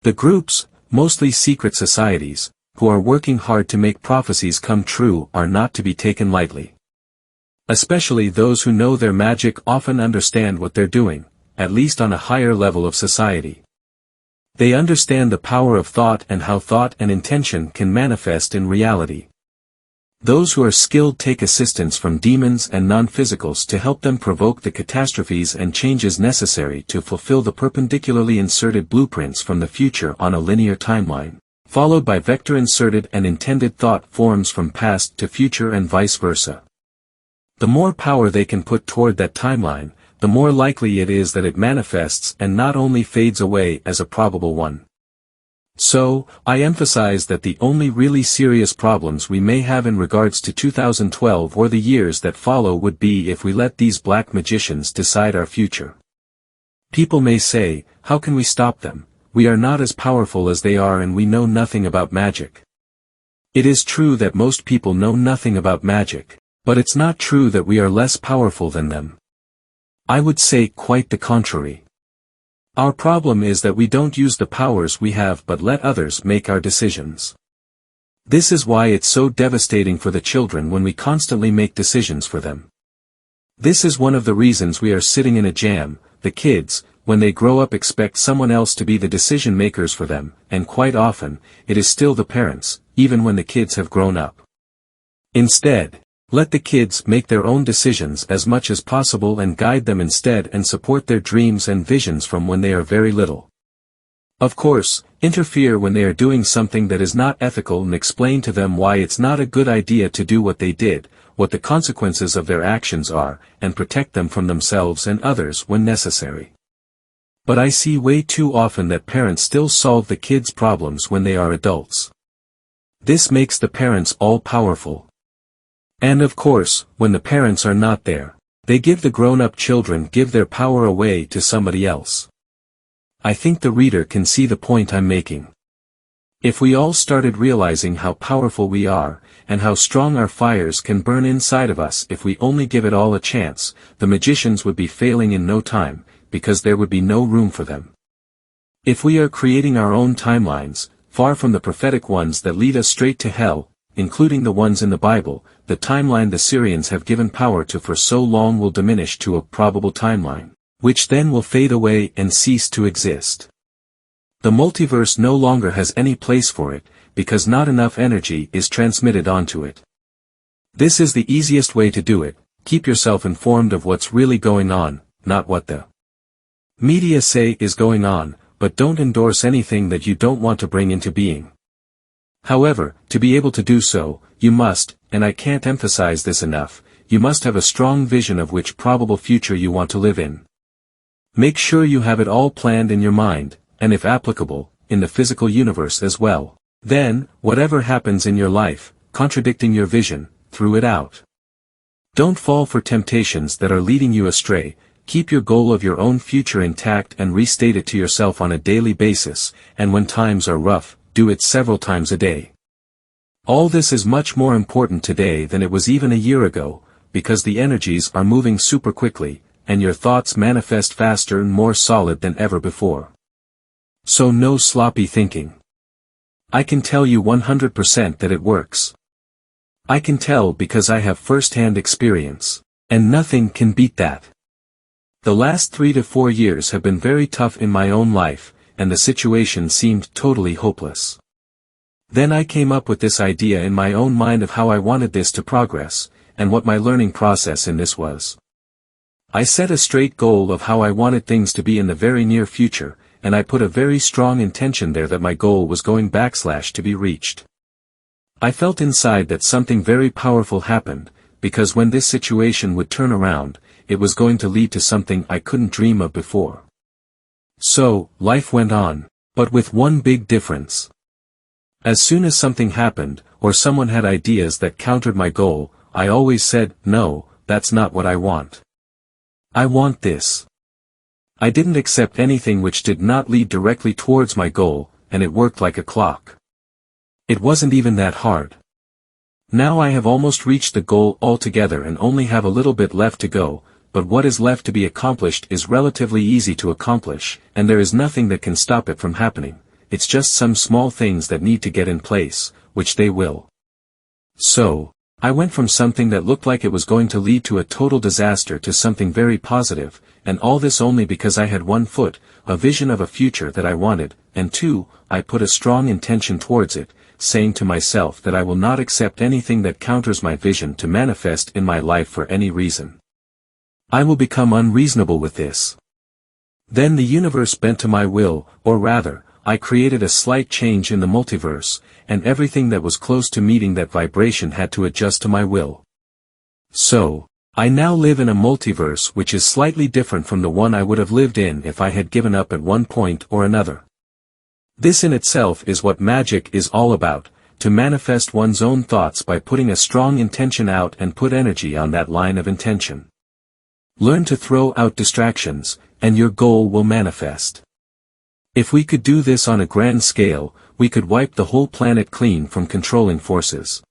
The groups, mostly secret societies, who are working hard to make prophecies come true are not to be taken lightly. Especially those who know their magic often understand what they're doing, at least on a higher level of society. They understand the power of thought and how thought and intention can manifest in reality. Those who are skilled take assistance from demons and nonphysicals to help them provoke the catastrophes and changes necessary to fulfill the perpendicularly inserted blueprints from the future on a linear timeline, followed by vector-inserted and intended thought forms from past to future and vice versa. The more power they can put toward that timeline, the more likely it is that it manifests and not only fades away as a probable one. So, I emphasize that the only really serious problems we may have in regards to 2012 or the years that follow would be if we let these black magicians decide our future. People may say, how can we stop them? We are not as powerful as they are and we know nothing about magic. It is true that most people know nothing about magic, but it's not true that we are less powerful than them. I would say quite the contrary. Our problem is that we don't use the powers we have but let others make our decisions. This is why it's so devastating for the children when we constantly make decisions for them. This is one of the reasons we are sitting in a jam. The kids, when they grow up, expect someone else to be the decision makers for them, and quite often, it is still the parents, even when the kids have grown up. Instead, let the kids make their own decisions as much as possible and guide them instead and support their dreams and visions from when they are very little. Of course, interfere when they are doing something that is not ethical and explain to them why it's not a good idea to do what they did, what the consequences of their actions are, and protect them from themselves and others when necessary. But I see way too often that parents still solve the kids' problems when they are adults. This makes the parents all-powerful. And of course, when the parents are not there, they give the grown-up children their power away to somebody else. I think the reader can see the point I'm making. If we all started realizing how powerful we are, and how strong our fires can burn inside of us if we only give it all a chance, the magicians would be failing in no time, because there would be no room for them. If we are creating our own timelines, far from the prophetic ones that lead us straight to hell, including the ones in the Bible, the timeline the Syrians have given power to for so long will diminish to a probable timeline, which then will fade away and cease to exist. The multiverse no longer has any place for it, because not enough energy is transmitted onto it. This is the easiest way to do it. Keep yourself informed of what's really going on, not what the media say is going on, but don't endorse anything that you don't want to bring into being. However, to be able to do so, you must, and I can't emphasize this enough, you must have a strong vision of which probable future you want to live in. Make sure you have it all planned in your mind, and if applicable, in the physical universe as well. Then, whatever happens in your life, contradicting your vision, throw it out. Don't fall for temptations that are leading you astray. Keep your goal of your own future intact and restate it to yourself on a daily basis, and when times are rough, do it several times a day. All this is much more important today than it was even a year ago, because the energies are moving super quickly, and your thoughts manifest faster and more solid than ever before. So no sloppy thinking. I can tell you 100% that it works. I can tell because I have first-hand experience, and nothing can beat that. The last 3 to 4 years have been very tough in my own life, and the situation seemed totally hopeless. Then I came up with this idea in my own mind of how I wanted this to progress, and what my learning process in this was. I set a straight goal of how I wanted things to be in the very near future, and I put a very strong intention there that my goal was going / to be reached. I felt inside that something very powerful happened, because when this situation would turn around, it was going to lead to something I couldn't dream of before. So, life went on, but with one big difference. As soon as something happened, or someone had ideas that countered my goal, I always said, no, that's not what I want. I want this. I didn't accept anything which did not lead directly towards my goal, and it worked like a clock. It wasn't even that hard. Now I have almost reached the goal altogether and only have a little bit left to go, but what is left to be accomplished is relatively easy to accomplish, and there is nothing that can stop it from happening, it's just some small things that need to get in place, which they will. So, I went from something that looked like it was going to lead to a total disaster to something very positive, and all this only because I had 1 foot, a vision of a future that I wanted, and 2, I put a strong intention towards it, saying to myself that I will not accept anything that counters my vision to manifest in my life for any reason. I will become unreasonable with this. Then the universe bent to my will, or rather, I created a slight change in the multiverse, and everything that was close to meeting that vibration had to adjust to my will. So, I now live in a multiverse which is slightly different from the one I would have lived in if I had given up at one point or another. This in itself is what magic is all about, to manifest one's own thoughts by putting a strong intention out and put energy on that line of intention. Learn to throw out distractions, and your goal will manifest. If we could do this on a grand scale, we could wipe the whole planet clean from controlling forces.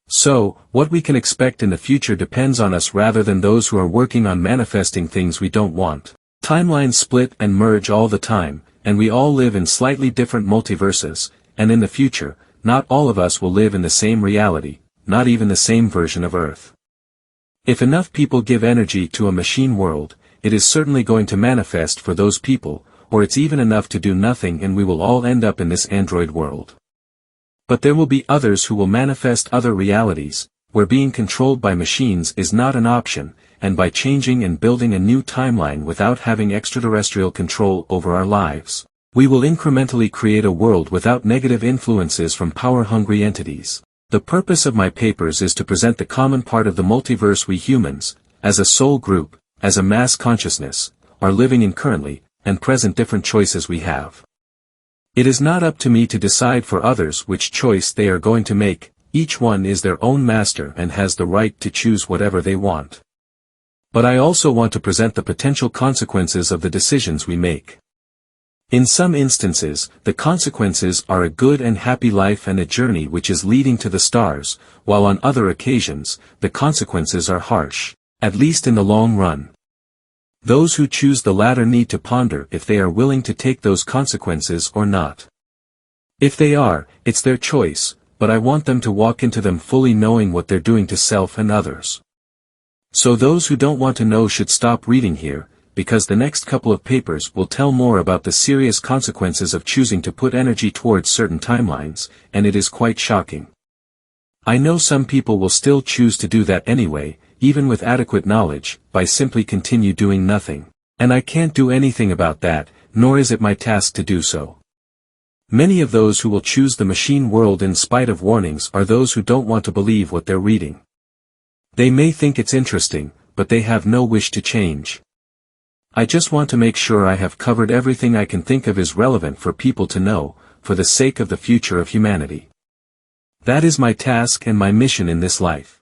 So, what we can expect in the future depends on us rather than those who are working on manifesting things we don't want. Timelines split and merge all the time, and we all live in slightly different multiverses, and in the future, not all of us will live in the same reality, not even the same version of Earth. If enough people give energy to a machine world, it is certainly going to manifest for those people, or it's even enough to do nothing and we will all end up in this android world. But there will be others who will manifest other realities, where being controlled by machines is not an option, and by changing and building a new timeline without having extraterrestrial control over our lives, we will incrementally create a world without negative influences from power-hungry entities. The purpose of my papers is to present the common part of the multiverse we humans, as a soul group, as a mass consciousness, are living in currently, and present different choices we have. It is not up to me to decide for others which choice they are going to make, each one is their own master and has the right to choose whatever they want. But I also want to present the potential consequences of the decisions we make. In some instances, the consequences are a good and happy life and a journey which is leading to the stars, while on other occasions, the consequences are harsh, at least in the long run. Those who choose the latter need to ponder if they are willing to take those consequences or not. If they are, it's their choice, but I want them to walk into them fully knowing what they're doing to self and others. So those who don't want to know should stop reading here, because the next couple of papers will tell more about the serious consequences of choosing to put energy towards certain timelines, and it is quite shocking. I know some people will still choose to do that anyway, even with adequate knowledge, by simply continue doing nothing. And I can't do anything about that, nor is it my task to do so. Many of those who will choose the machine world in spite of warnings are those who don't want to believe what they're reading. They may think it's interesting, but they have no wish to change. I just want to make sure I have covered everything I can think of is relevant for people to know, for the sake of the future of humanity. That is my task and my mission in this life.